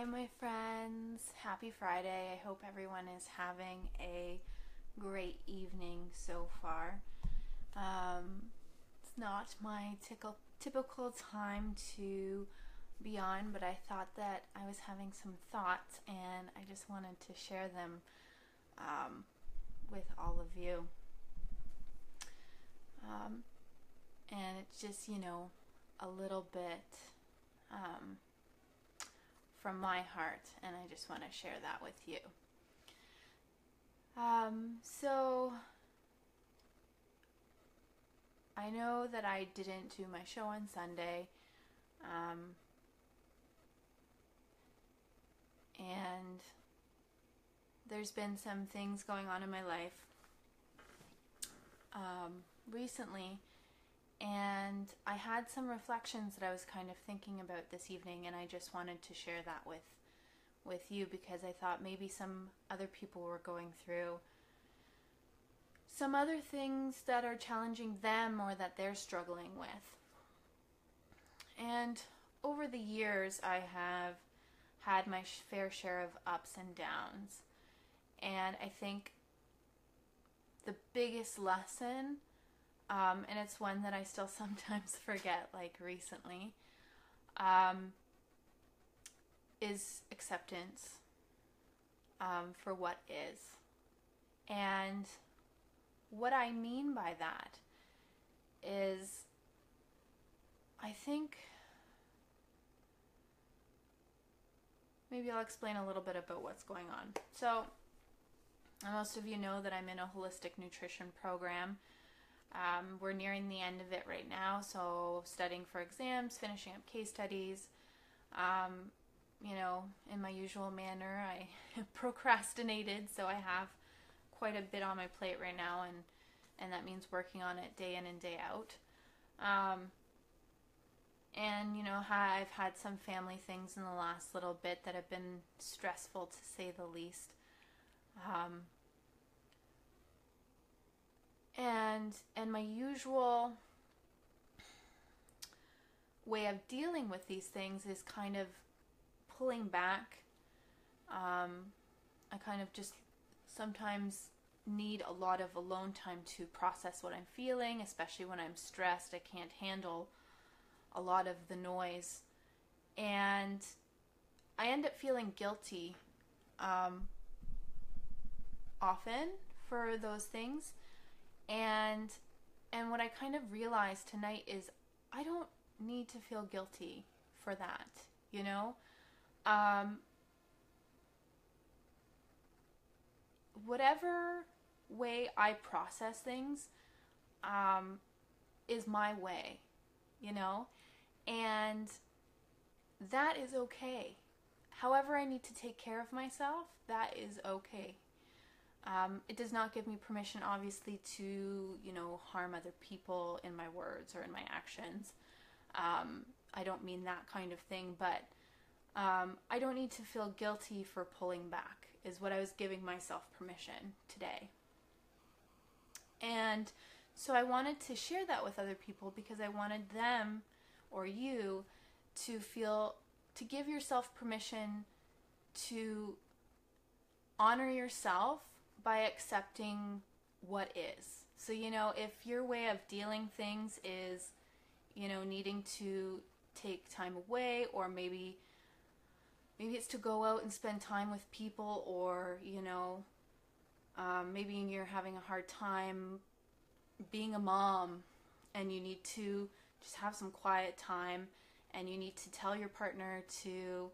my friends. Happy Friday. I hope everyone is having a great evening so far. It's not my typical time to be on, but I thought that I was having some thoughts and I just wanted to share them with all of you. And it's just, a little bit from my heart, and I just want to share that with you. So I know that I didn't do my show on Sunday, and there's been some things going on in my life recently, and I had some reflections that I was kind of thinking about this evening, and I just wanted to share that with you because I thought maybe some other people were going through some other things that are challenging them or that they're struggling with. And over the years, I have had my fair share of ups and downs. And I think the biggest lesson, and it's one that I still sometimes forget, like recently, is acceptance for what is. And what I mean by that is, I think, maybe I'll explain a little bit about what's going on. So, most of you know that I'm in a holistic nutrition program. We're nearing the end of it right now, so studying for exams, finishing up case studies. In my usual manner, I procrastinated, so I have quite a bit on my plate right now, and that means working on it day in and day out. I've had some family things in the last little bit that have been stressful, to say the least. And my usual way of dealing with these things is kind of pulling back. I kind of just sometimes need a lot of alone time to process what I'm feeling, especially when I'm stressed. I can't handle a lot of the noise. And I end up feeling guilty often for those things. And what I kind of realized tonight is I don't need to feel guilty for that, whatever way I process things is my way, and that is okay. However I need to take care of myself, that is okay. It does not give me permission, obviously, to, harm other people in my words or in my actions. I don't mean that kind of thing, but I don't need to feel guilty for pulling back, is what I was giving myself permission today. And so I wanted to share that with other people because I wanted them or you to give yourself permission to honor yourself by accepting what is. So, if your way of dealing things is, needing to take time away, or maybe it's to go out and spend time with people, or, maybe you're having a hard time being a mom and you need to just have some quiet time and you need to tell your partner to,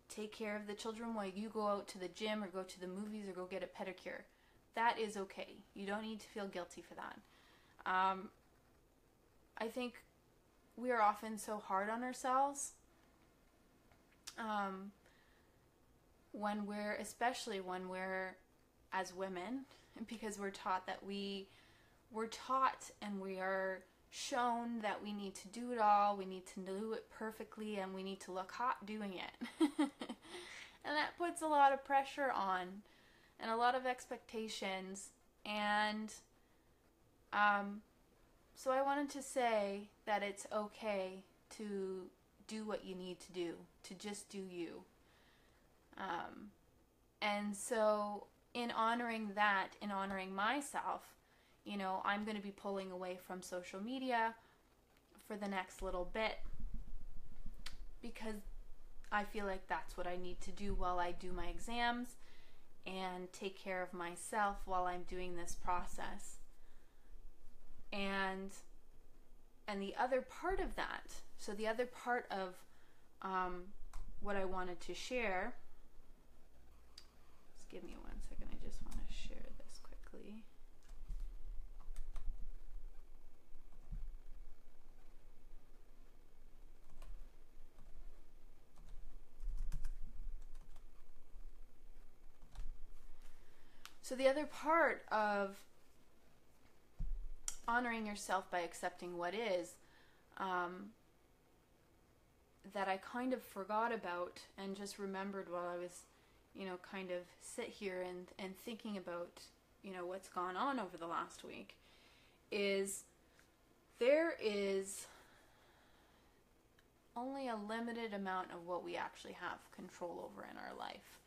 take care of the children while you go out to the gym or go to the movies or go get a pedicure. That is okay. You don't need to feel guilty for that. I think we are often so hard on ourselves especially when we're as women, because we're taught that we're taught and we are shown that we need to do it all, we need to do it perfectly, and we need to look hot doing it. And that puts a lot of pressure on and a lot of expectations. And so I wanted to say that it's okay to do what you need to do, to just do you. And so in honoring that, in honoring myself, I'm going to be pulling away from social media for the next little bit because I feel like that's what I need to do while I do my exams and take care of myself while I'm doing this process. And the other part of that, so the other part of what I wanted to share, just give me 1 second, I just want to share this quickly. So the other part of honoring yourself by accepting what is, that I kind of forgot about and just remembered while I was, kind of sit here and thinking about, what's gone on over the last week, is there is only a limited amount of what we actually have control over in our life.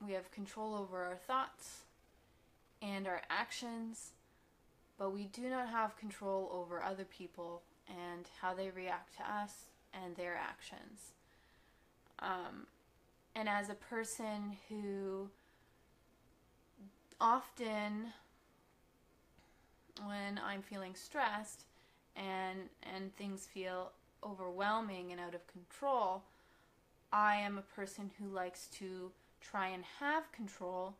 We have control over our thoughts and our actions, but we do not have control over other people and how they react to us and their actions. And as a person who often, when I'm feeling stressed and things feel overwhelming and out of control, I am a person who likes to try and have control.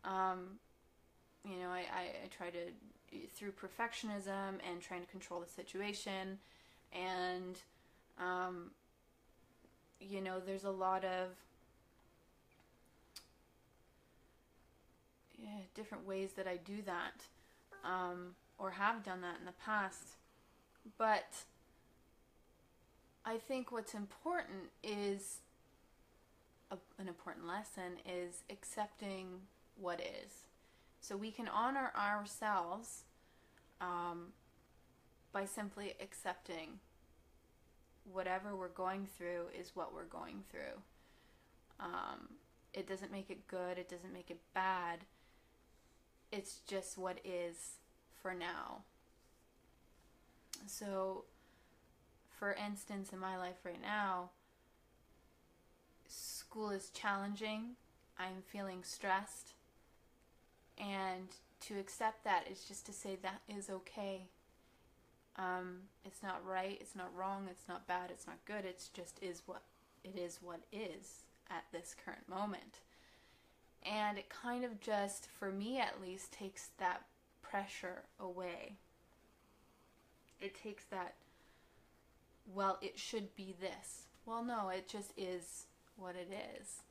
I try to, through perfectionism and trying to control the situation, and there's a lot of different ways that I do that, or have done that in the past. But I think what's important is an important lesson is accepting what is. So we can honor ourselves by simply accepting whatever we're going through is what we're going through. It doesn't make it good. It doesn't make it bad. It's just what is for now. So, for instance, in my life right now, school is challenging. I'm feeling stressed. And to accept that is just to say that is okay. It's not right, it's not wrong, it's not bad, it's not good. It's just what is at this current moment. And it kind of just, for me at least, takes that pressure away. It takes that, well, it should be this. Well, no, it just is what it is.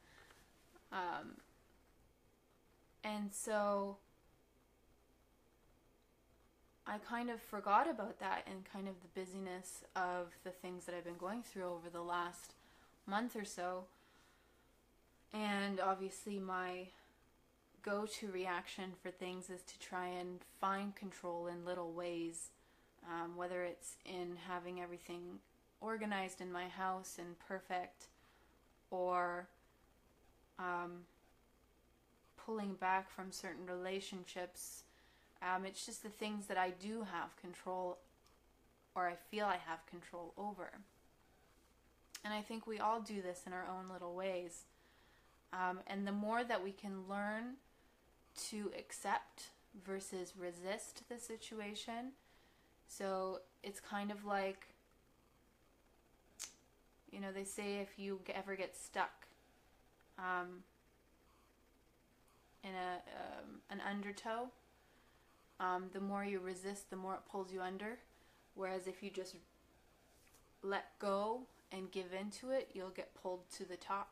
And so I kind of forgot about that in kind of the busyness of the things that I've been going through over the last month or so. And obviously my go-to reaction for things is to try and find control in little ways, whether it's in having everything organized in my house and perfect, or pulling back from certain relationships. It's just the things that I do have control, or I feel I have control over. And I think we all do this in our own little ways. And the more that we can learn to accept versus resist the situation. So it's kind of like, they say if you ever get stuck in an undertow, the more you resist, the more it pulls you under. Whereas if you just let go and give into it, you'll get pulled to the top.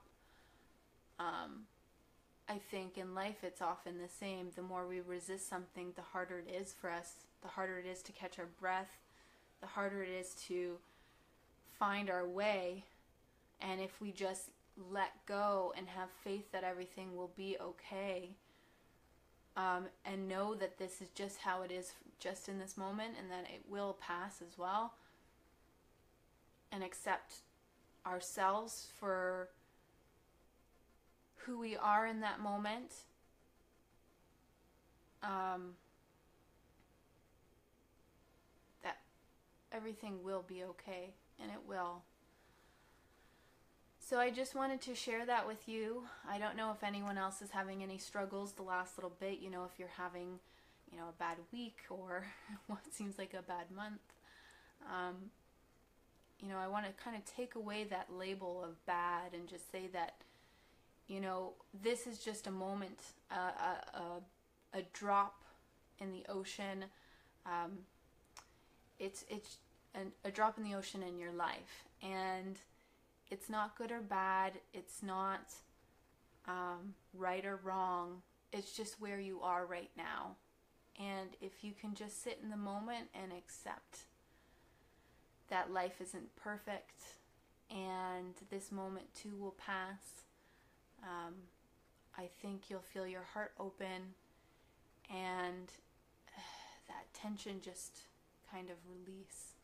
I think in life it's often the same. The more we resist something, the harder it is for us. The harder it is to catch our breath. The harder it is to find our way. And if we just let go and have faith that everything will be okay, and know that this is just how it is just in this moment and that it will pass as well, and accept ourselves for who we are in that moment, that everything will be okay, and it will. So I just wanted to share that with you. I don't know if anyone else is having any struggles the last little bit, if you're having, a bad week or what seems like a bad month. I want to kind of take away that label of bad and just say that, this is just a moment, a drop in the ocean. It's a drop in the ocean in your life, and it's not good or bad. It's not right or wrong. It's just where you are right now. And if you can just sit in the moment and accept that life isn't perfect and this moment too will pass, I think you'll feel your heart open and that tension just kind of release.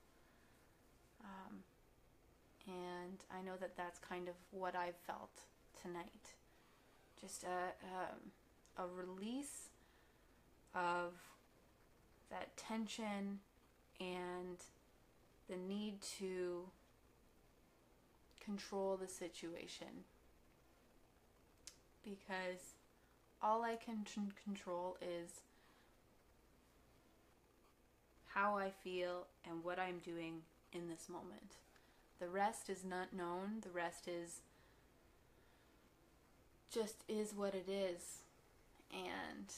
And I know that that's kind of what I've felt tonight. Just a release of that tension and the need to control the situation. Because all I can control is how I feel and what I'm doing in this moment. The rest is not known. The rest is just is what it is. And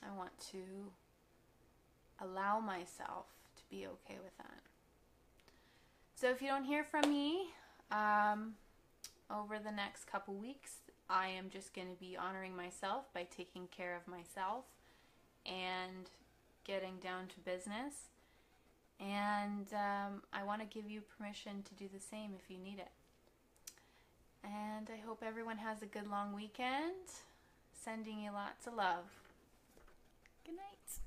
I want to allow myself to be okay with that. So if you don't hear from me over the next couple weeks, I am just going to be honoring myself by taking care of myself and getting down to business. And I want to give you permission to do the same if you need it. And I hope everyone has a good long weekend. Sending you lots of love. Good night.